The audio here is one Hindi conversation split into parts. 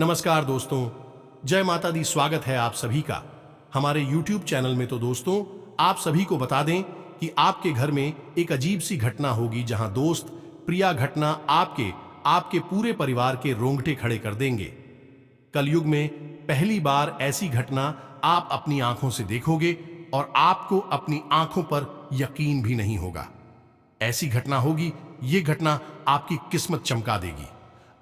नमस्कार दोस्तों, जय माता दी। स्वागत है आप सभी का हमारे YouTube चैनल में। तो दोस्तों, आप सभी को बता दें कि आपके घर में एक अजीब सी घटना होगी जहां दोस्त प्रिया घटना आपके पूरे परिवार के रोंगटे खड़े कर देंगे। कलयुग में पहली बार ऐसी घटना आप अपनी आंखों से देखोगे और आपको अपनी आंखों पर यकीन भी नहीं होगा। ऐसी घटना होगी, ये घटना आपकी किस्मत चमका देगी।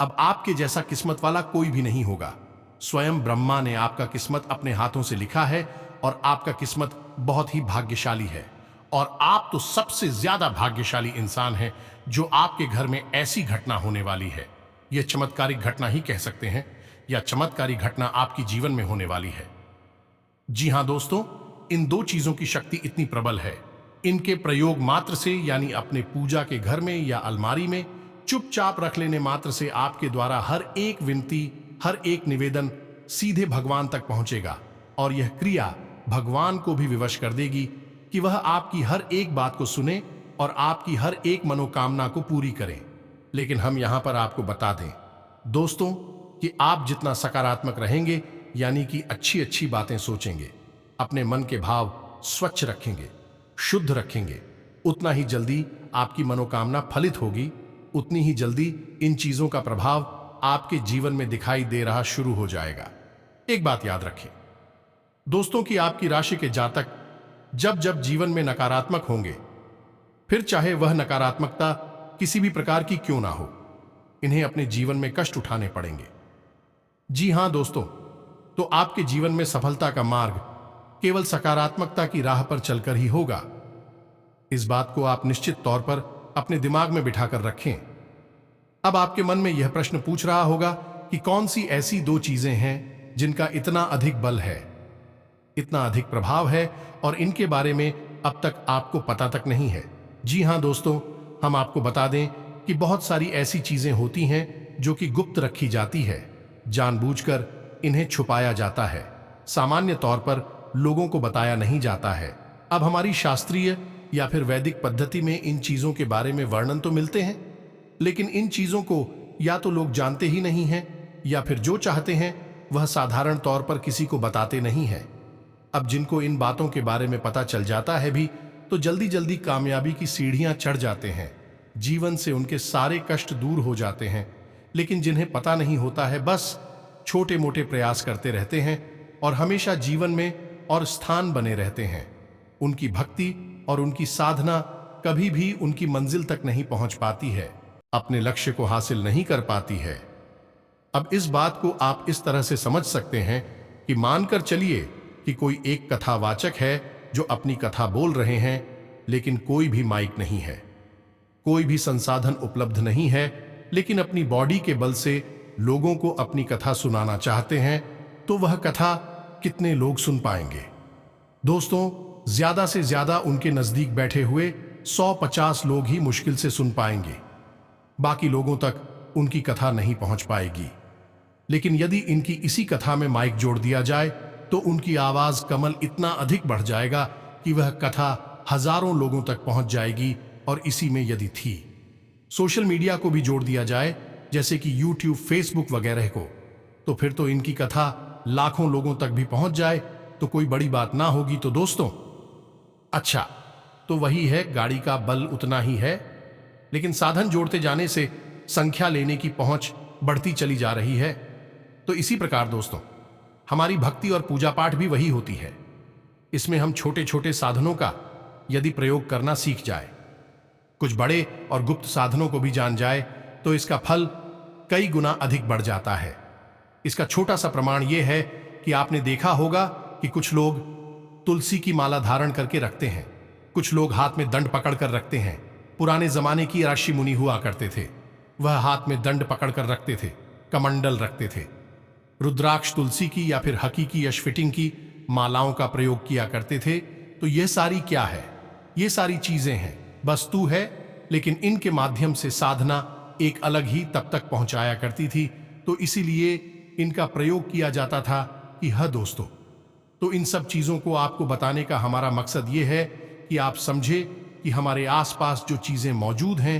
अब आपके जैसा किस्मत वाला कोई भी नहीं होगा। स्वयं ब्रह्मा ने आपका किस्मत अपने हाथों से लिखा है और आपका किस्मत बहुत ही भाग्यशाली है। और आप तो सबसे ज्यादा भाग्यशाली इंसान हैं जो आपके घर में ऐसी घटना होने वाली है। यह चमत्कारिक घटना ही कह सकते हैं, या चमत्कारिक घटना आपकी जीवन में होने वाली है। जी हां दोस्तों, इन दो चीजों की शक्ति इतनी प्रबल है, इनके प्रयोग मात्र से, यानी अपने पूजा के घर में या अलमारी में चुपचाप रख लेने मात्र से आपके द्वारा हर एक विनती, हर एक निवेदन सीधे भगवान तक पहुंचेगा। और यह क्रिया भगवान को भी विवश कर देगी कि वह आपकी हर एक बात को सुने और आपकी हर एक मनोकामना को पूरी करें। लेकिन हम यहां पर आपको बता दें दोस्तों कि आप जितना सकारात्मक रहेंगे, यानी कि अच्छी अच्छी बातें सोचेंगे, अपने मन के भाव स्वच्छ रखेंगे, शुद्ध रखेंगे, उतना ही जल्दी आपकी मनोकामना फलित होगी। उतनी ही जल्दी इन चीजों का प्रभाव आपके जीवन में दिखाई दे रहा शुरू हो जाएगा। एक बात याद रखें दोस्तों कि आपकी राशि के जातक जब जब जीवन में नकारात्मक होंगे, फिर चाहे वह नकारात्मकता किसी भी प्रकार की क्यों ना हो, इन्हें अपने जीवन में कष्ट उठाने पड़ेंगे। जी हां दोस्तों, तो आपके जीवन में सफलता का मार्ग केवल सकारात्मकता की राह पर चलकर ही होगा। इस बात को आप निश्चित तौर पर अपने दिमाग में बिठाकर रखें। अब आपके मन में यह प्रश्न पूछ रहा होगा कि कौन सी ऐसी दो चीजें हैं जिनका इतना अधिक बल है, इतना अधिक प्रभाव है और इनके बारे में अब तक आपको पता तक नहीं है। जी हां दोस्तों, हम आपको बता दें कि बहुत सारी ऐसी चीजें होती हैं जो कि गुप्त रखी जाती है, जानबूझकर इन्हें छुपाया जाता है, सामान्य तौर पर लोगों को बताया नहीं जाता है। अब हमारी शास्त्रीय या फिर वैदिक पद्धति में इन चीजों के बारे में वर्णन तो मिलते हैं, लेकिन इन चीजों को या तो लोग जानते ही नहीं हैं, या फिर जो चाहते हैं वह साधारण तौर पर किसी को बताते नहीं हैं। अब जिनको इन बातों के बारे में पता चल जाता है भी, तो जल्दी जल्दी कामयाबी की सीढ़ियां चढ़ जाते हैं, जीवन से उनके सारे कष्ट दूर हो जाते हैं। लेकिन जिन्हें पता नहीं होता है, बस छोटे मोटे प्रयास करते रहते हैं और हमेशा जीवन में और स्थान बने रहते हैं। उनकी भक्ति और उनकी साधना कभी भी उनकी मंजिल तक नहीं पहुंच पाती है, अपने लक्ष्य को हासिल नहीं कर पाती है। अब इस बात को आप इस तरह से समझ सकते हैं कि मानकर चलिए कि कोई एक कथावाचक है जो अपनी कथा बोल रहे हैं, लेकिन कोई भी माइक नहीं है, कोई भी संसाधन उपलब्ध नहीं है, लेकिन अपनी बॉडी के बल से लोगों को अपनी कथा सुनाना चाहते हैं, तो वह कथा कितने लोग सुन पाएंगे? दोस्तों, ज्यादा से ज्यादा उनके नजदीक बैठे हुए 100-50 लोग ही मुश्किल से सुन पाएंगे, बाकी लोगों तक उनकी कथा नहीं पहुंच पाएगी। लेकिन यदि इनकी इसी कथा में माइक जोड़ दिया जाए तो उनकी आवाज कमल इतना अधिक बढ़ जाएगा कि वह कथा हजारों लोगों तक पहुंच जाएगी। और इसी में यदि थी सोशल मीडिया को भी जोड़ दिया जाए, जैसे कि यूट्यूब, फेसबुक वगैरह को, तो फिर तो इनकी कथा लाखों लोगों तक भी पहुंच जाए तो कोई बड़ी बात ना होगी। तो दोस्तों, अच्छा, तो वही है, गाड़ी का बल उतना ही है, लेकिन साधन जोड़ते जाने से संख्या लेने की पहुंच बढ़ती चली जा रही है। तो इसी प्रकार दोस्तों, हमारी भक्ति और पूजा पाठ भी वही होती है। इसमें हम छोटे छोटे साधनों का यदि प्रयोग करना सीख जाए, कुछ बड़े और गुप्त साधनों को भी जान जाए, तो इसका फल कई गुना अधिक बढ़ जाता है। इसका छोटा सा प्रमाण यह है कि आपने देखा होगा कि कुछ लोग तुलसी की माला धारण करके रखते हैं, कुछ लोग हाथ में दंड पकड़ कर रखते हैं। पुराने जमाने की ऋषि मुनि हुआ करते थे, वह हाथ में दंड पकड़ कर रखते थे, कमंडल रखते थे, रुद्राक्ष, तुलसी की या फिर हकीकी यशफिटिंग की मालाओं का प्रयोग किया करते थे। तो यह सारी क्या है? ये सारी चीजें हैं, वस्तु है, लेकिन इनके माध्यम से साधना एक अलग ही तब तक पहुंचाया करती थी। तो इसीलिए इनका प्रयोग किया जाता था कि हाँ दोस्तों, तो इन सब चीजों को आपको बताने का हमारा मकसद ये है कि आप समझे कि हमारे आसपास जो चीजें मौजूद हैं,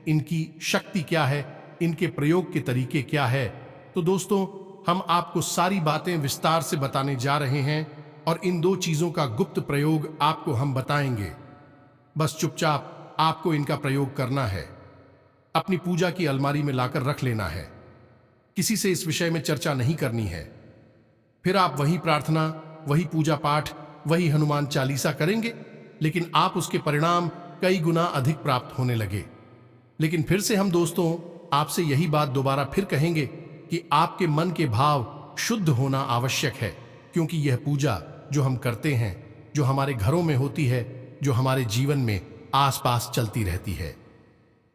इनकी शक्ति क्या है, इनके प्रयोग के तरीके क्या है। तो दोस्तों, हम आपको सारी बातें विस्तार से बताने जा रहे हैं और इन दो चीजों का गुप्त प्रयोग आपको हम बताएंगे। बस चुपचाप आपको इनका प्रयोग करना है, अपनी पूजा की अलमारी में लाकर रख लेना है। किसी से इस विषय में चर्चा नहीं करनी है। फिर आप वही प्रार्थना, वही पूजा पाठ, वही हनुमान चालीसा करेंगे, लेकिन आप उसके परिणाम कई गुना अधिक प्राप्त होने लगे। लेकिन फिर से हम दोस्तों आपसे यही बात दोबारा फिर कहेंगे कि आपके मन के भाव शुद्ध होना आवश्यक है, क्योंकि यह पूजा जो हम करते हैं, जो हमारे घरों में होती है, जो हमारे जीवन में आसपास चलती रहती है,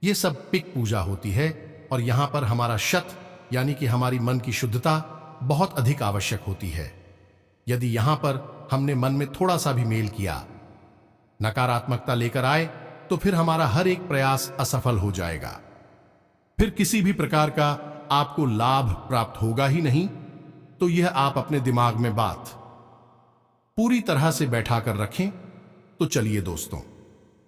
ये सब पिक पूजा होती है। और यहां पर हमारा शत यानी कि हमारी मन की शुद्धता बहुत अधिक आवश्यक होती है। यदि यहां पर हमने मन में थोड़ा सा भी मेल किया, नकारात्मकता लेकर आए, तो फिर हमारा हर एक प्रयास असफल हो जाएगा। फिर किसी भी प्रकार का आपको लाभ प्राप्त होगा ही नहीं। तो यह आप अपने दिमाग में बात पूरी तरह से बैठा कर रखें। तो चलिए दोस्तों,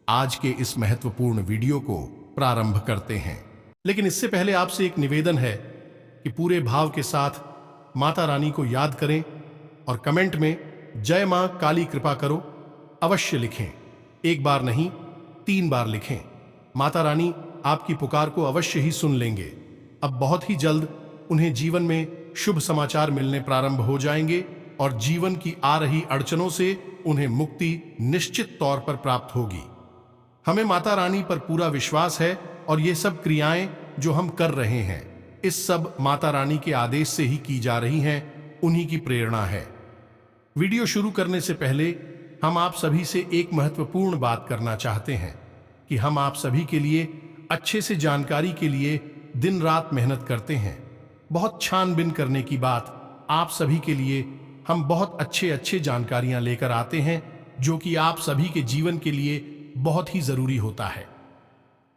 आज के इस महत्वपूर्ण वीडियो को प्रारंभ करते हैं। लेकिन इससे पहले आपसे एक निवेदन है कि पूरे भाव के साथ माता रानी को याद करें और कमेंट में जय मां काली कृपा करो अवश्य लिखें। एक बार नहीं, 3 बार लिखें। माता रानी आपकी पुकार को अवश्य ही सुन लेंगे। अब बहुत ही जल्द उन्हें जीवन में शुभ समाचार मिलने प्रारंभ हो जाएंगे और जीवन की आ रही अड़चनों से उन्हें मुक्ति निश्चित तौर पर प्राप्त होगी। हमें माता रानी पर पूरा विश्वास है और ये सब क्रियाएं जो हम कर रहे हैं, इस सब माता रानी के आदेश से ही की जा रही हैं, उन्हीं की प्रेरणा है। वीडियो शुरू करने से पहले हम आप सभी से एक महत्वपूर्ण बात करना चाहते हैं कि हम आप सभी के लिए अच्छे से जानकारी के लिए दिन रात मेहनत करते हैं। बहुत छानबीन करने की बात, आप सभी के लिए हम बहुत अच्छे जानकारियां लेकर आते हैं, जो कि आप सभी के जीवन के लिए बहुत ही जरूरी होता है।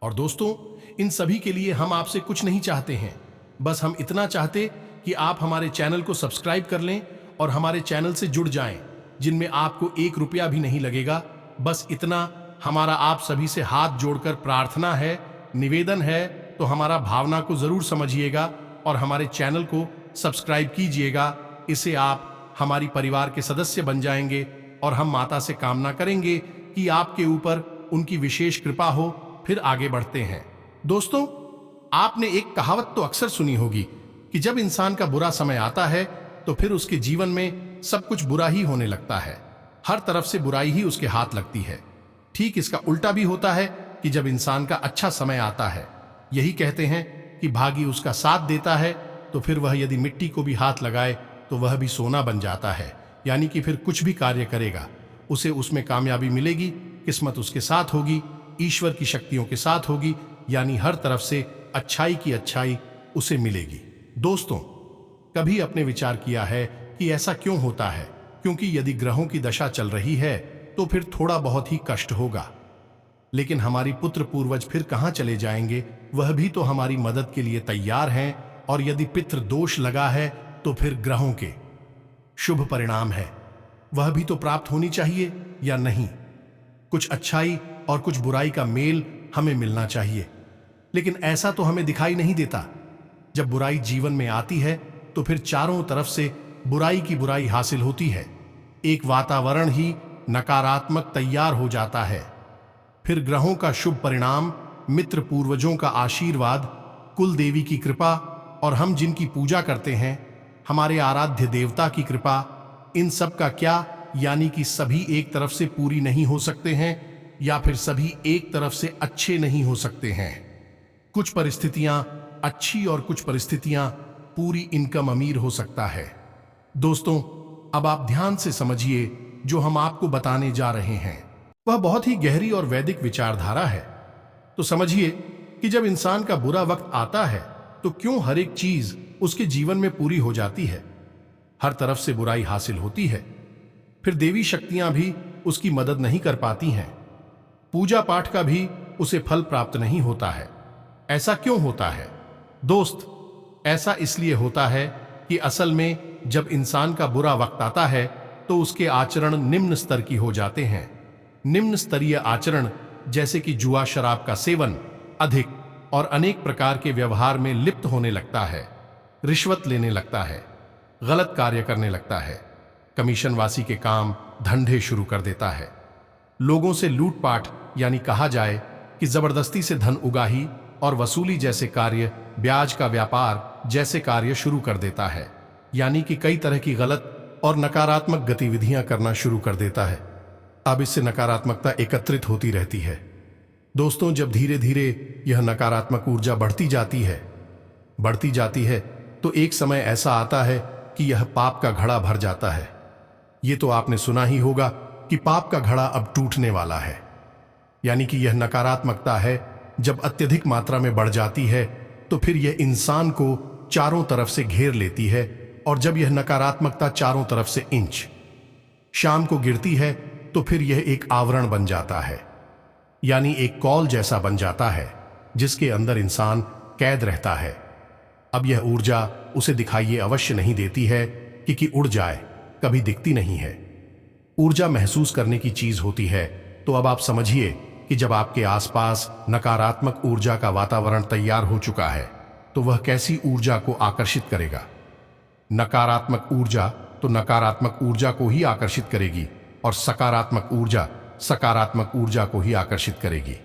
और दोस्तों, इन सभी के लिए हम आपसे कुछ नहीं चाहते हैं, बस हम इतना चाहते कि आप हमारे चैनल को सब्सक्राइब कर लें और हमारे चैनल से जुड़ जाएं, जिनमें आपको 1 रुपया भी नहीं लगेगा। बस इतना हमारा आप सभी से हाथ जोड़कर प्रार्थना है, निवेदन है। तो हमारा भावना को जरूर समझिएगा और हमारे चैनल को सब्सक्राइब कीजिएगा। इससे आप हमारी परिवार के सदस्य बन जाएंगे और हम माता से कामना करेंगे कि आपके ऊपर उनकी विशेष कृपा हो। फिर आगे बढ़ते हैं। दोस्तों, आपने एक कहावत तो अक्सर सुनी होगी कि जब इंसान का बुरा समय आता है तो फिर उसके जीवन में सब कुछ बुरा ही होने लगता है, हर तरफ से बुराई ही उसके हाथ लगती है। ठीक इसका उल्टा भी होता है कि जब इंसान का अच्छा समय आता है, यही कहते हैं कि भागी उसका साथ देता है, तो फिर वह यदि मिट्टी को भी हाथ लगाए तो वह भी सोना बन जाता है। यानी कि फिर कुछ भी कार्य करेगा उसे उसमें कामयाबी मिलेगी, किस्मत उसके साथ होगी, ईश्वर की शक्तियों के साथ होगी, यानी हर तरफ से अच्छाई की अच्छाई उसे मिलेगी। दोस्तों, कभी अपने विचार किया है कि ऐसा क्यों होता है? क्योंकि यदि ग्रहों की दशा चल रही है तो फिर थोड़ा बहुत ही कष्ट होगा, लेकिन हमारी पुत्र पूर्वज फिर कहां चले जाएंगे? वह भी तो हमारी मदद के लिए तैयार हैं। और यदि पितृ दोष लगा है तो फिर ग्रहों के शुभ परिणाम है, वह भी तो प्राप्त होनी चाहिए या नहीं? कुछ अच्छाई और कुछ बुराई का मेल हमें मिलना चाहिए, लेकिन ऐसा तो हमें दिखाई नहीं देता। जब बुराई जीवन में आती है तो फिर चारों तरफ से बुराई की बुराई हासिल होती है। एक वातावरण ही नकारात्मक तैयार हो जाता है। फिर ग्रहों का शुभ परिणाम, मित्र पूर्वजों का आशीर्वाद, कुल देवी की कृपा और हम जिनकी पूजा करते हैं, हमारे आराध्य देवता की कृपा, इन सब का क्या? यानी कि सभी एक तरफ से पूरी नहीं हो सकते हैं या फिर सभी एक तरफ से अच्छे नहीं हो सकते हैं। कुछ परिस्थितियां अच्छी और कुछ परिस्थितियां पूरी इनकम अमीर हो सकता है। दोस्तों, अब आप ध्यान से समझिए, जो हम आपको बताने जा रहे हैं वह बहुत ही गहरी और वैदिक विचारधारा है। तो समझिए कि जब इंसान का बुरा वक्त आता है तो क्यों हर एक चीज उसके जीवन में पूरी हो जाती है, हर तरफ से बुराई हासिल होती है, फिर देवी शक्तियां भी उसकी मदद नहीं कर पाती हैं, पूजा पाठ का भी उसे फल प्राप्त नहीं होता है। ऐसा क्यों होता है? दोस्त, ऐसा इसलिए होता है कि असल में जब इंसान का बुरा वक्त आता है तो उसके आचरण निम्न स्तर की हो जाते हैं। निम्न स्तरीय आचरण जैसे कि जुआ, शराब का सेवन, अधिक और अनेक प्रकार के व्यवहार में लिप्त होने लगता है, रिश्वत लेने लगता है, गलत कार्य करने लगता है, कमीशनवासी के काम धंधे शुरू कर देता है, लोगों से लूटपाट यानी कहा जाए कि जबरदस्ती से धन उगाही और वसूली जैसे कार्य, ब्याज का व्यापार जैसे कार्य शुरू कर देता है, यानी कि कई तरह की गलत और नकारात्मक गतिविधियां करना शुरू कर देता है। अब इससे नकारात्मकता एकत्रित होती रहती है। दोस्तों, जब धीरे धीरे यह नकारात्मक ऊर्जा बढ़ती जाती है तो एक समय ऐसा आता है कि यह पाप का घड़ा भर जाता है। ये तो आपने सुना ही होगा कि पाप का घड़ा अब टूटने वाला है, यानी कि यह नकारात्मकता है जब अत्यधिक मात्रा में बढ़ जाती है तो फिर यह इंसान को चारों तरफ से घेर लेती है, और जब यह नकारात्मकता चारों तरफ से इंच शाम को गिरती है तो फिर यह एक आवरण बन जाता है, यानी एक कॉल जैसा बन जाता है जिसके अंदर इंसान कैद रहता है। अब यह ऊर्जा उसे दिखाई अवश्य नहीं देती है कि उड़ जाए, कभी दिखती नहीं है। ऊर्जा महसूस करने की चीज होती है। तो अब आप समझिए कि जब आपके आसपास नकारात्मक ऊर्जा का वातावरण तैयार हो चुका है तो वह कैसी ऊर्जा को आकर्षित करेगा। नकारात्मक ऊर्जा तो नकारात्मक ऊर्जा को ही आकर्षित करेगी, और सकारात्मक ऊर्जा सकारात्मक ऊर्जा को ही आकर्षित करेगी।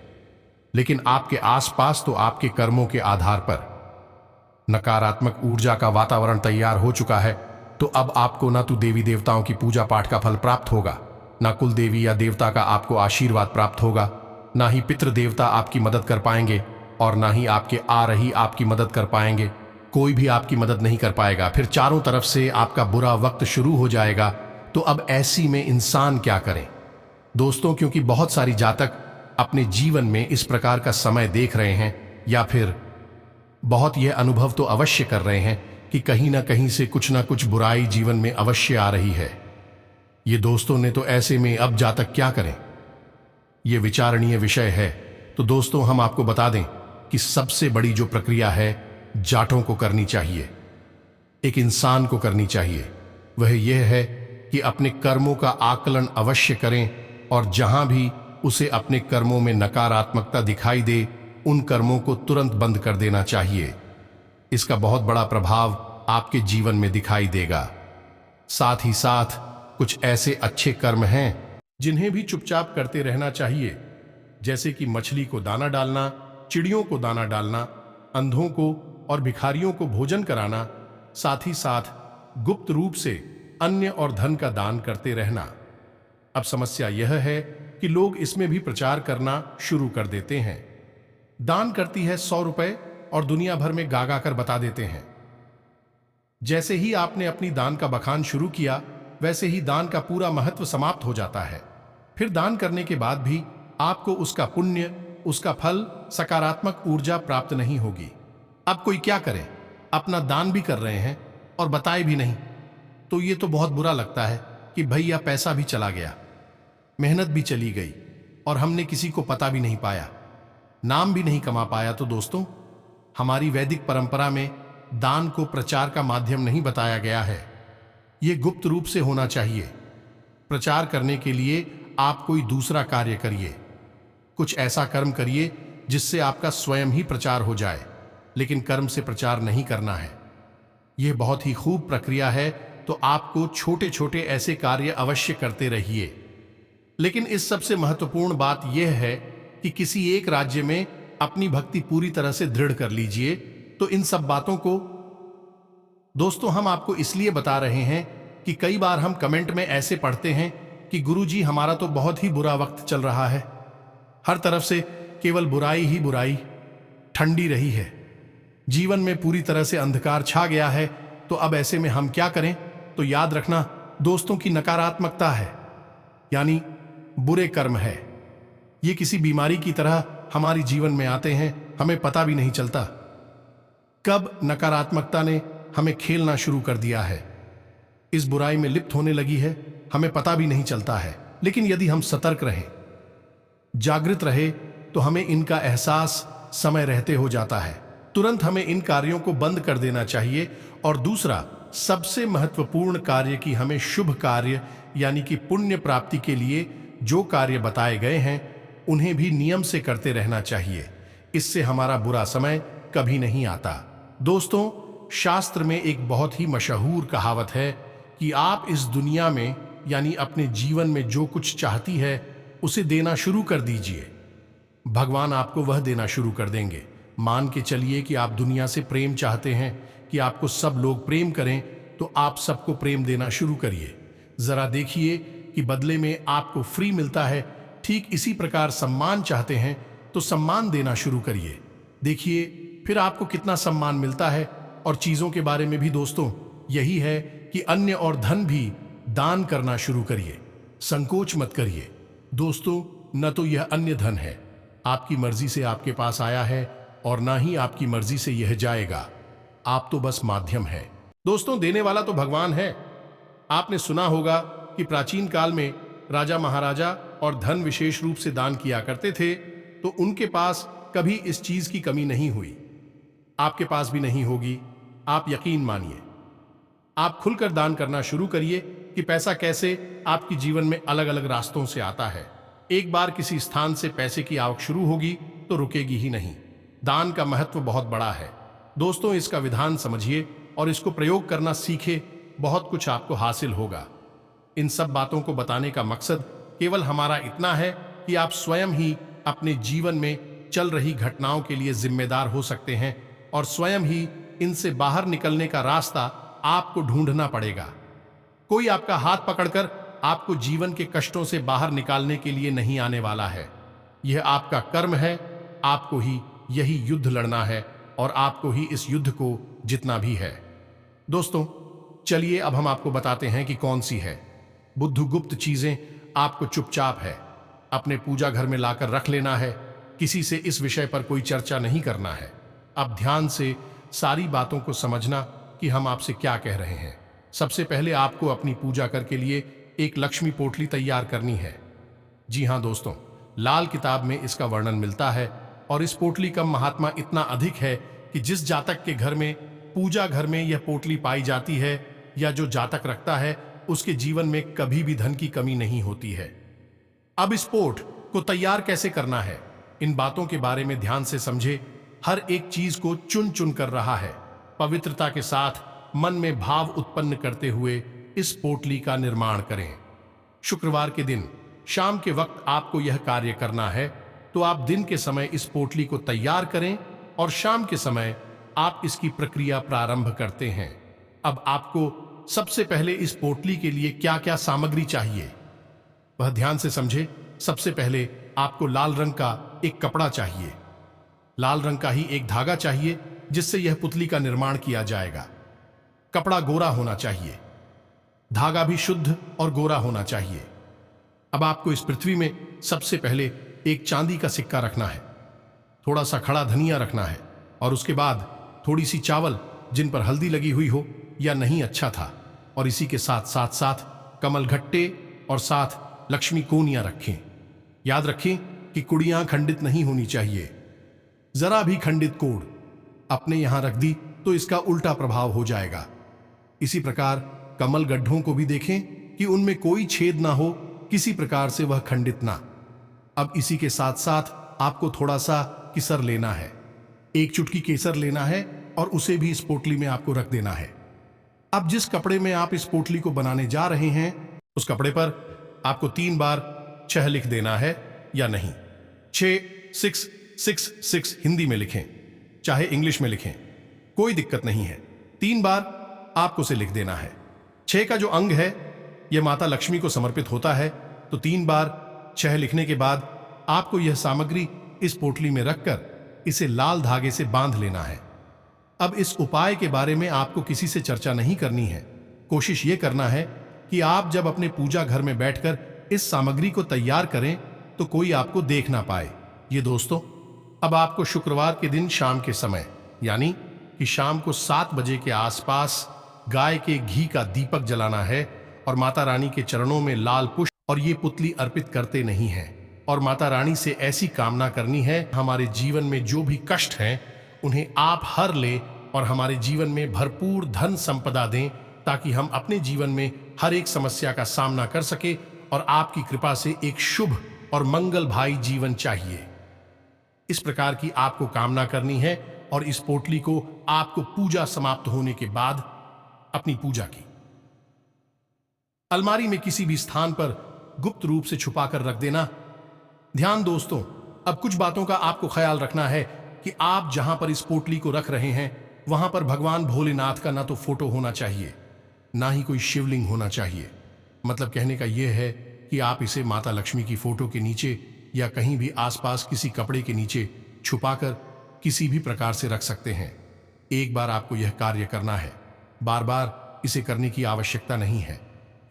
लेकिन आपके आसपास तो आपके कर्मों के आधार पर नकारात्मक ऊर्जा का वातावरण तैयार हो चुका है, तो अब आपको ना तो देवी देवताओं की पूजा पाठ का फल प्राप्त होगा, ना कुल देवी या देवता का आपको आशीर्वाद प्राप्त होगा, ना ही पितृ देवता आपकी मदद कर पाएंगे, और ना ही आपके आ रही आपकी मदद कर पाएंगे। कोई भी आपकी मदद नहीं कर पाएगा। फिर चारों तरफ से आपका बुरा वक्त शुरू हो जाएगा। तो अब ऐसी में इंसान क्या करें दोस्तों, क्योंकि बहुत सारी जातक अपने जीवन में इस प्रकार का समय देख रहे हैं, या फिर बहुत यह अनुभव तो अवश्य कर रहे हैं कि कहीं ना कहीं से कुछ ना कुछ बुराई जीवन में अवश्य आ रही है। ये दोस्तों ने तो ऐसे में अब जातक क्या करें, ये विचारणीय विषय है। तो दोस्तों, हम आपको बता दें कि सबसे बड़ी जो प्रक्रिया है जाटों को करनी चाहिए, एक इंसान को करनी चाहिए, वह यह है कि अपने कर्मों का आकलन अवश्य करें, और जहां भी उसे अपने कर्मों में नकारात्मकता दिखाई दे उन कर्मों को तुरंत बंद कर देना चाहिए। इसका बहुत बड़ा प्रभाव आपके जीवन में दिखाई देगा। साथ ही साथ कुछ ऐसे अच्छे कर्म हैं जिन्हें भी चुपचाप करते रहना चाहिए, जैसे कि मछली को दाना डालना, चिड़ियों को दाना डालना, अंधों को और भिखारियों को भोजन कराना, साथ ही साथ गुप्त रूप से अन्य और धन का दान करते रहना। अब समस्या यह है कि लोग इसमें भी प्रचार करना शुरू कर देते हैं। दान करती है 100 रुपए और दुनिया भर में गा गा कर बता देते हैं। जैसे ही आपने अपनी दान का बखान शुरू किया, वैसे ही दान का पूरा महत्व समाप्त हो जाता है। फिर दान करने के बाद भी आपको उसका पुण्य, उसका फल, सकारात्मक ऊर्जा प्राप्त नहीं होगी। अब कोई क्या करे, अपना दान भी कर रहे हैं और बताए भी नहीं। तो ये तो बहुत बुरा लगता है कि भैया पैसा भी चला गया, मेहनत भी चली गई, और हमने किसी को पता भी नहीं पाया, नाम भी नहीं कमा पाया। तो दोस्तों, हमारी वैदिक परंपरा में दान को प्रचार का माध्यम नहीं बताया गया है। यह गुप्त रूप से होना चाहिए। प्रचार करने के लिए आप कोई दूसरा कार्य करिए, कुछ ऐसा कर्म करिए जिससे आपका स्वयं ही प्रचार हो जाए, लेकिन कर्म से प्रचार नहीं करना है। यह बहुत ही खूब प्रक्रिया है। तो आपको छोटे छोटे ऐसे कार्य अवश्य करते रहिए। लेकिन इस सबसे महत्वपूर्ण बात यह है कि किसी एक राज्य में अपनी भक्ति पूरी तरह से दृढ़ कर लीजिए। तो इन सब बातों को दोस्तों हम आपको इसलिए बता रहे हैं कि कई बार हम कमेंट में ऐसे पढ़ते हैं कि गुरुजी, हमारा तो बहुत ही बुरा वक्त चल रहा है, हर तरफ से केवल बुराई ही बुराई ठंडी रही है, जीवन में पूरी तरह से अंधकार छा गया है। तो अब ऐसे में हम क्या करें? तो याद रखना दोस्तों की नकारात्मकता है, यानी बुरे कर्म है। ये किसी बीमारी की तरह हमारी जीवन में आते हैं, हमें पता भी नहीं चलता कब नकारात्मकता ने हमें खेलना शुरू कर दिया है, इस बुराई में लिप्त होने लगी है, हमें पता भी नहीं चलता है। लेकिन यदि हम सतर्क रहें, जागृत रहे, तो हमें इनका एहसास समय रहते हो जाता है। तुरंत हमें इन कार्यों को बंद कर देना चाहिए। और दूसरा सबसे महत्वपूर्ण कार्य कि हमें शुभ कार्य यानी कि पुण्य प्राप्ति के लिए जो कार्य बताए गए हैं उन्हें भी नियम से करते रहना चाहिए। इससे हमारा बुरा समय कभी नहीं आता। दोस्तों, शास्त्र में एक बहुत ही मशहूर कहावत है कि आप इस दुनिया में यानी अपने जीवन में जो कुछ चाहती है उसे देना शुरू कर दीजिए, भगवान आपको वह देना शुरू कर देंगे। मान के चलिए कि आप दुनिया से प्रेम चाहते हैं कि आपको सब लोग प्रेम करें, तो आप सबको प्रेम देना शुरू करिए। जरा देखिए कि बदले में आपको फ्री मिलता है। ठीक इसी प्रकार सम्मान चाहते हैं तो सम्मान देना शुरू करिए, देखिए फिर आपको कितना सम्मान मिलता है। और चीजों के बारे में भी दोस्तों यही है कि अन्य और धन भी दान करना शुरू करिए, संकोच मत करिए। दोस्तों, न तो यह अन्य धन है, आपकी मर्जी से आपके पास आया है, और ना ही आपकी मर्जी से यह जाएगा। आप तो बस माध्यम है। दोस्तों, देने वाला तो भगवान है। आपने सुना होगा कि प्राचीन काल में राजा महाराजा और धन विशेष रूप से दान किया करते थे, तो उनके पास कभी इस चीज की कमी नहीं हुई। आपके पास भी नहीं होगी, आप यकीन मानिए। आप खुलकर दान करना शुरू करिए कि पैसा कैसे आपके जीवन में अलग अलग रास्तों से आता है। एक बार किसी स्थान से पैसे की आवक शुरू होगी तो रुकेगी ही नहीं। दान का महत्व बहुत बड़ा है दोस्तों, इसका विधान समझिए और इसको प्रयोग करना सीखे, बहुत कुछ आपको हासिल होगा। इन सब बातों को बताने का मकसद केवल हमारा इतना है कि आप स्वयं ही अपने जीवन में चल रही घटनाओं के लिए जिम्मेदार हो सकते हैं, और स्वयं ही इनसे बाहर निकलने का रास्ता आपको ढूंढना पड़ेगा। कोई आपका हाथ पकड़कर आपको जीवन के कष्टों से बाहर निकालने के लिए नहीं आने वाला है। यह आपका कर्म है, आपको ही यही युद्ध लड़ना है, और आपको ही इस युद्ध को जितना भी है। दोस्तों, चलिए अब हम आपको बताते हैं कि कौन सी है बुद्धगुप्त चीजें आपको चुपचाप है अपने पूजा घर में लाकर रख लेना है। किसी से इस विषय पर कोई चर्चा नहीं करना है। अब ध्यान से सारी बातों को समझना कि हम आपसे क्या कह रहे हैं। सबसे पहले आपको अपनी पूजा घर के लिए एक लक्ष्मी पोटली तैयार करनी है। जी हाँ दोस्तों, लाल किताब में इसका वर्णन मिलता है, और इस पोटली का महात्मा इतना अधिक है कि जिस जातक के घर में पूजा घर में यह पोटली पाई जाती है या जो जातक रखता है, उसके जीवन में कभी भी धन की कमी नहीं होती है। अब इस पोट को तैयार कैसे करना है, इन बातों के बारे में ध्यान से समझे। हर एक चीज को चुन चुन कर रहा है। पवित्रता के साथ मन में भाव उत्पन्न करते हुए इस पोटली का निर्माण करें। शुक्रवार के दिन शाम के वक्त आपको यह कार्य करना है, तो आप दिन के समय इस पोटली को तैयार करें और शाम के समय आप इसकी प्रक्रिया प्रारंभ करते हैं। अब आपको सबसे पहले इस पोटली के लिए क्या क्या सामग्री चाहिए वह ध्यान से समझे। सबसे पहले आपको लाल रंग का एक कपड़ा चाहिए, लाल रंग का ही एक धागा चाहिए जिससे यह पुतली का निर्माण किया जाएगा। कपड़ा गोरा होना चाहिए, धागा भी शुद्ध और गोरा होना चाहिए। अब आपको इस पृथ्वी में सबसे पहले एक चांदी का सिक्का रखना है, थोड़ा सा खड़ा धनिया रखना है, और उसके बाद थोड़ी सी चावल जिन पर हल्दी लगी हुई हो या नहीं अच्छा था, और इसी के साथ साथ साथ कमल घट्टे और साथ लक्ष्मी कोनियां रखें। याद रखें कि कुड़ियां खंडित नहीं होनी चाहिए। जरा भी खंडित कोड़ अपने यहां रख दी तो इसका उल्टा प्रभाव हो जाएगा। इसी प्रकार कमल गड्ढों को भी देखें कि उनमें कोई छेद ना हो, किसी प्रकार से वह खंडित ना। अब इसी के साथ साथ आपको थोड़ा सा केसर लेना है, एक चुटकी केसर लेना है, और उसे भी इस पोटली में आपको रख देना है। अब जिस कपड़े में आप इस पोटली को बनाने जा रहे हैं, उस कपड़े पर आपको 3 बार 6 लिख देना है, या नहीं 6 6 6 6 हिंदी में लिखें, चाहे इंग्लिश में लिखें, कोई दिक्कत नहीं है। 3 बार आपको उसे लिख देना है। 6 का जो अंग है यह माता लक्ष्मी को समर्पित होता है, तो 3 बार 6 लिखने के बाद आपको यह सामग्री इस पोटली में रखकर इसे लाल धागे से बांध लेना है। अब इस उपाय के बारे में आपको किसी से चर्चा नहीं करनी है। कोशिश यह करना है कि आप जब अपने पूजा घर में बैठकर इस सामग्री को तैयार करें तो कोई आपको देख ना पाए। ये दोस्तों, अब आपको शुक्रवार के दिन शाम के समय यानी कि शाम को 7 बजे के आसपास गाय के घी का दीपक जलाना है, और माता रानी के चरणों में लाल पुष्प और ये पुतली अर्पित करते नहीं हैं, और माता रानी से ऐसी कामना करनी है हमारे जीवन में जो भी कष्ट हैं उन्हें आप हर ले और हमारे जीवन में भरपूर धन संपदा दें, ताकि हम अपने जीवन में हर एक समस्या का सामना कर सके, और आपकी कृपा से एक शुभ और मंगल भाई जीवन चाहिए। इस प्रकार की आपको कामना करनी है, और इस पोटली को आपको पूजा समाप्त होने के बाद अपनी पूजा की अलमारी में किसी भी स्थान पर गुप्त रूप से छुपाकर रख देना। ध्यान दोस्तों, अब कुछ बातों का आपको ख्याल रखना है कि आप जहां पर इस पोटली को रख रहे हैं वहां पर भगवान भोलेनाथ का ना तो फोटो होना चाहिए, ना ही कोई शिवलिंग होना चाहिए। मतलब कहने का यह है कि आप इसे माता लक्ष्मी की फोटो के नीचे या कहीं भी आसपास किसी कपड़े के नीचे छुपाकर किसी भी प्रकार से रख सकते हैं। एक बार आपको यह कार्य करना है, बार बार इसे करने की आवश्यकता नहीं है।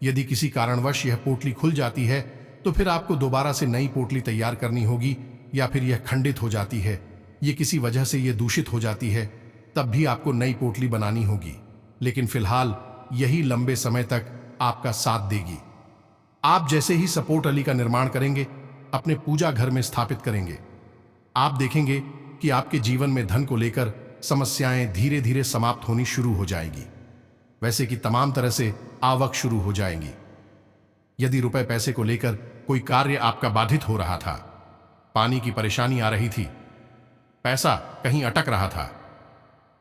यदि किसी कारणवश यह पोटली खुल जाती है तो फिर आपको दोबारा से नई पोटली तैयार करनी होगी, या फिर यह खंडित हो जाती है, ये किसी वजह से यह दूषित हो जाती है, तब भी आपको नई पोटली बनानी होगी। लेकिन फिलहाल यही लंबे समय तक आपका साथ देगी। आप जैसे ही सपोर्ट अली का निर्माण करेंगे, अपने पूजा घर में स्थापित करेंगे, आप देखेंगे कि आपके जीवन में धन को लेकर समस्याएं धीरे धीरे समाप्त होनी शुरू हो जाएगी। वैसे कि तमाम तरह से आवक शुरू हो जाएंगी। यदि रुपए पैसे को लेकर कोई कार्य आपका बाधित हो रहा था, पानी की परेशानी आ रही थी, पैसा कहीं अटक रहा था,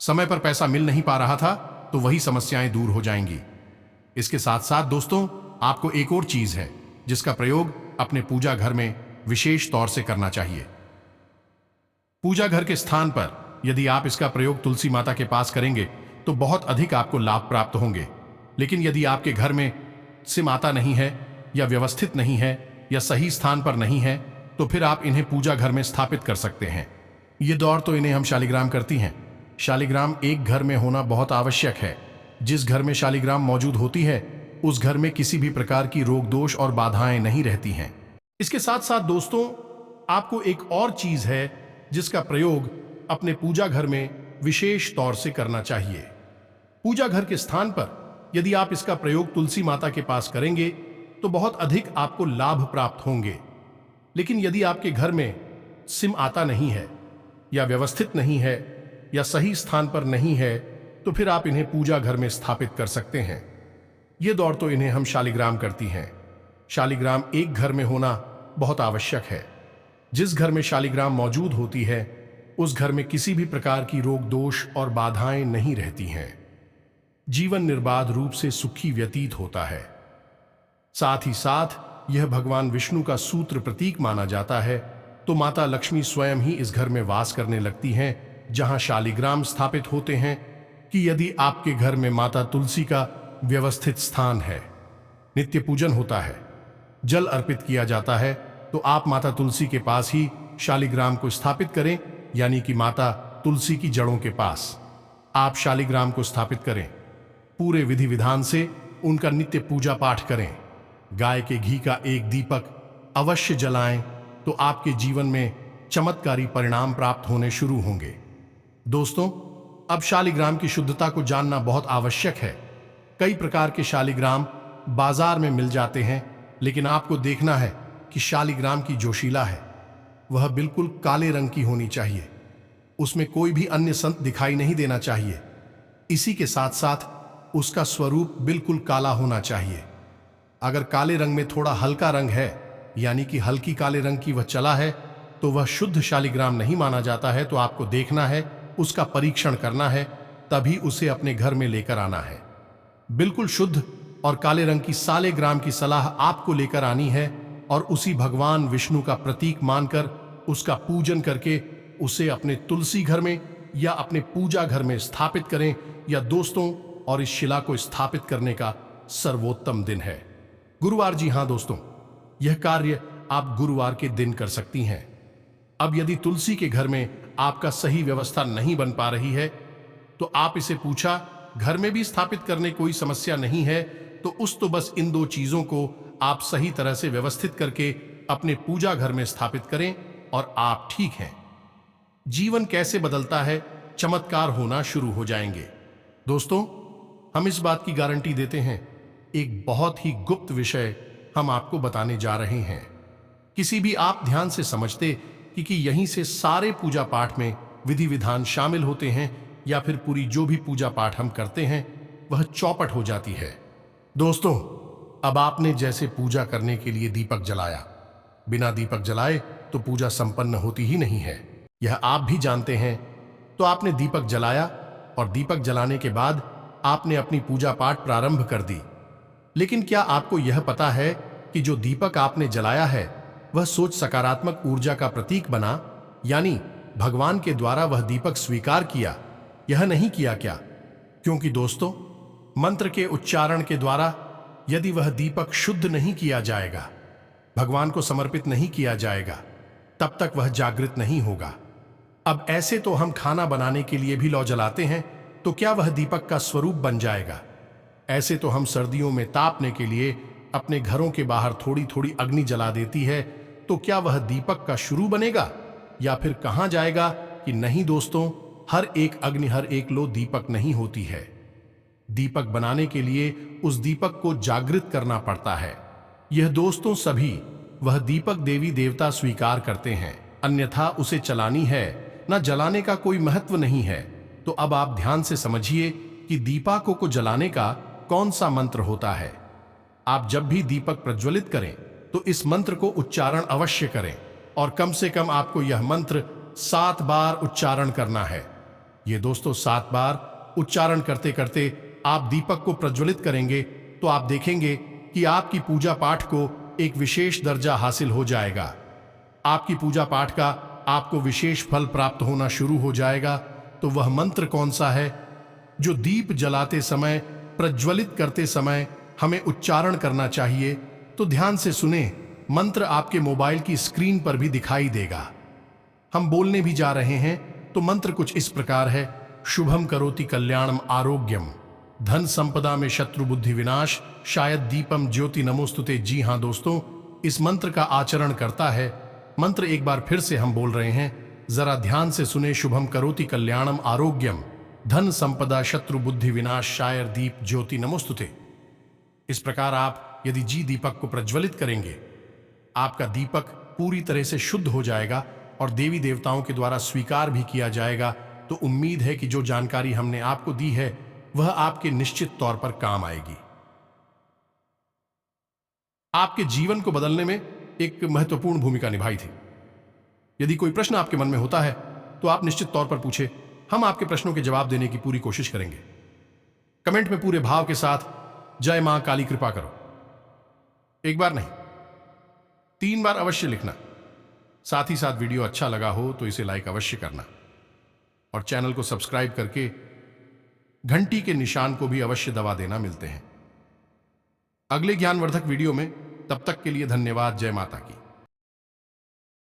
समय पर पैसा मिल नहीं पा रहा था, तो वही समस्याएं दूर हो जाएंगी। इसके साथ साथ दोस्तों, आपको एक और चीज है जिसका प्रयोग अपने पूजा घर में विशेष तौर से करना चाहिए। पूजा घर के स्थान पर यदि आप इसका प्रयोग तुलसी माता के पास करेंगे तो बहुत अधिक आपको लाभ प्राप्त होंगे। लेकिन यदि आपके घर में से माता नहीं है, या व्यवस्थित नहीं है, या सही स्थान पर नहीं है, तो फिर आप इन्हें पूजा घर में स्थापित कर सकते हैं। ये दौर तो इन्हें हम शालिग्राम करती हैं। शालिग्राम एक घर में होना बहुत आवश्यक है। जिस घर में शालिग्राम मौजूद होती है उस घर में किसी भी प्रकार की रोग दोष और बाधाएं नहीं रहती हैं। इसके साथ साथ दोस्तों, आपको एक और चीज है जिसका प्रयोग अपने पूजा घर में विशेष तौर से करना चाहिए। पूजा घर के स्थान पर यदि आप इसका प्रयोग तुलसी माता के पास करेंगे तो बहुत अधिक आपको लाभ प्राप्त होंगे। लेकिन यदि आपके घर में सिम आता नहीं है, या व्यवस्थित नहीं है, या सही स्थान पर नहीं है, तो फिर आप इन्हें पूजा घर में स्थापित कर सकते हैं। ये दौर तो इन्हें हम शालिग्राम करती हैं। शालिग्राम एक घर में होना बहुत आवश्यक है। जिस घर में शालिग्राम मौजूद होती है उस घर में किसी भी प्रकार की रोग दोष और बाधाएं नहीं रहती हैं। जीवन निर्बाध रूप से सुखी व्यतीत होता है। साथ ही साथ यह भगवान विष्णु का सूत्र प्रतीक माना जाता है, तो माता लक्ष्मी स्वयं ही इस घर में वास करने लगती हैं जहां शालिग्राम स्थापित होते हैं। कि यदि आपके घर में माता तुलसी का व्यवस्थित स्थान है, नित्य पूजन होता है, जल अर्पित किया जाता है, तो आप माता तुलसी के पास ही शालिग्राम को स्थापित करें, यानी कि माता तुलसी की जड़ों के पास आप शालिग्राम को स्थापित करें। पूरे विधि विधान से उनका नित्य पूजा पाठ करें। गाय के घी का एक दीपक अवश्य जलाएं, तो आपके जीवन में चमत्कारी परिणाम प्राप्त होने शुरू होंगे। दोस्तों, अब शालिग्राम की शुद्धता को जानना बहुत आवश्यक है। कई प्रकार के शालिग्राम बाजार में मिल जाते हैं, लेकिन आपको देखना है कि शालिग्राम की जो शिला है वह बिल्कुल काले रंग की होनी चाहिए। उसमें कोई भी अन्य संत दिखाई नहीं देना चाहिए। इसी के साथ साथ उसका स्वरूप बिल्कुल काला होना चाहिए। अगर काले रंग में थोड़ा हल्का रंग है, यानी कि हल्की काले रंग की वह चला है, तो वह शुद्ध शालिग्राम नहीं माना जाता है। तो आपको देखना है, उसका परीक्षण करना है, तभी उसे अपने घर में लेकर आना है। बिल्कुल शुद्ध और काले रंग की सालिग्राम की सलाह आपको लेकर आनी है, और उसी भगवान विष्णु का प्रतीक मानकर उसका पूजन करके उसे अपने तुलसी घर में या अपने पूजा घर में स्थापित करें। या दोस्तों, और इस शिला को स्थापित करने का सर्वोत्तम दिन है गुरुवार। जी हां दोस्तों, यह कार्य आप गुरुवार के दिन कर सकती हैं। अब यदि तुलसी के घर में आपका सही व्यवस्था नहीं बन पा रही है, तो आप इसे पूछा घर में भी स्थापित करने कोई समस्या नहीं है, तो बस इन दो चीजों को आप सही तरह से व्यवस्थित करके अपने पूजा घर में स्थापित करें और आप ठीक हैं। जीवन कैसे बदलता है, चमत्कार होना शुरू हो जाएंगे। दोस्तों, हम इस बात की गारंटी देते हैं। एक बहुत ही गुप्त विषय हम आपको बताने जा रहे हैं। किसी भी आप ध्यान से समझते कि यहीं से सारे पूजा पाठ में विधि विधान शामिल होते हैं, या फिर पूरी जो भी पूजा पाठ हम करते हैं वह चौपट हो जाती है। दोस्तों, अब आपने जैसे पूजा करने के लिए दीपक जलाया, बिना दीपक जलाए तो पूजा संपन्न होती ही नहीं है। यह आप भी जानते हैं। तो आपने दीपक जलाया और दीपक जलाने के बाद आपने अपनी पूजा पाठ प्रारंभ कर दी। लेकिन क्या आपको यह पता है कि जो दीपक आपने जलाया है वह सोच सकारात्मक ऊर्जा का प्रतीक बना, यानी भगवान के द्वारा वह दीपक स्वीकार किया, यह नहीं किया क्या? क्योंकि दोस्तों, मंत्र के उच्चारण के द्वारा यदि वह दीपक शुद्ध नहीं किया जाएगा, भगवान को समर्पित नहीं किया जाएगा, तब तक वह जागृत नहीं होगा। अब ऐसे तो हम खाना बनाने के लिए भी लौ जलाते हैं, तो क्या वह दीपक का स्वरूप बन जाएगा? ऐसे तो हम सर्दियों में तापने के लिए अपने घरों के बाहर थोड़ी थोड़ी अग्नि जला देती है, तो क्या वह दीपक का शुरू बनेगा या फिर कहां जाएगा? कि नहीं दोस्तों, हर एक अग्नि, हर एक लो दीपक नहीं होती है। दीपक बनाने के लिए उस दीपक को जागृत करना पड़ता है। यह दोस्तों सभी वह दीपक देवी देवता स्वीकार करते हैं, अन्यथा उसे चलानी है न जलाने का कोई महत्व नहीं है। तो अब आप ध्यान से समझिए कि दीपकों को जलाने का कौन सा मंत्र होता है। आप जब भी दीपक प्रज्वलित करें तो इस मंत्र को उच्चारण अवश्य करें और कम से कम आपको यह मंत्र 7 बार उच्चारण करना है। ये दोस्तों 7 बार उच्चारण करते करते आप दीपक को प्रज्वलित करेंगे तो आप देखेंगे कि आपकी पूजा पाठ को एक विशेष दर्जा हासिल हो जाएगा। आपकी पूजा पाठ का आपको विशेष फल प्राप्त होना शुरू हो जाएगा। तो वह मंत्र कौन सा है जो दीप जलाते समय, प्रज्वलित करते समय हमें उच्चारण करना चाहिए? तो ध्यान से सुने, मंत्र आपके मोबाइल की स्क्रीन पर भी दिखाई देगा। हम बोलने भी जा रहे हैं तो मंत्र कुछ इस प्रकार है। शुभम करोति कल्याणम आरोग्यम, धन संपदा में शत्रु बुद्धि विनाश, शायद दीपम ज्योति नमोस्तुते। जी हां दोस्तों, इस मंत्र का आचरण करता है। मंत्र एक बार फिर से हम बोल रहे हैं, जरा ध्यान से सुने। शुभम करोति कल्याणम आरोग्यम, धन संपदा शत्रु बुद्धि विनाश, शायर दीप ज्योति नमोस्तुते। इस प्रकार आप यदि जी दीपक को प्रज्वलित करेंगे, आपका दीपक पूरी तरह से शुद्ध हो जाएगा और देवी देवताओं के द्वारा स्वीकार भी किया जाएगा। तो उम्मीद है कि जो जानकारी हमने आपको दी है वह आपके निश्चित तौर पर काम आएगी। आपके जीवन को बदलने में एक महत्वपूर्ण भूमिका निभाई थी। यदि कोई प्रश्न आपके मन में होता है तो आप निश्चित तौर पर पूछे, हम आपके प्रश्नों के जवाब देने की पूरी कोशिश करेंगे। कमेंट में पूरे भाव के साथ जय मां काली कृपा करो, एक बार नहीं 3 बार अवश्य लिखना। साथ ही साथ वीडियो अच्छा लगा हो तो इसे लाइक अवश्य करना और चैनल को सब्सक्राइब करके घंटी के निशान को भी अवश्य दबा देना। मिलते हैं अगले ज्ञानवर्धक वीडियो में, तब तक के लिए धन्यवाद। जय माता की।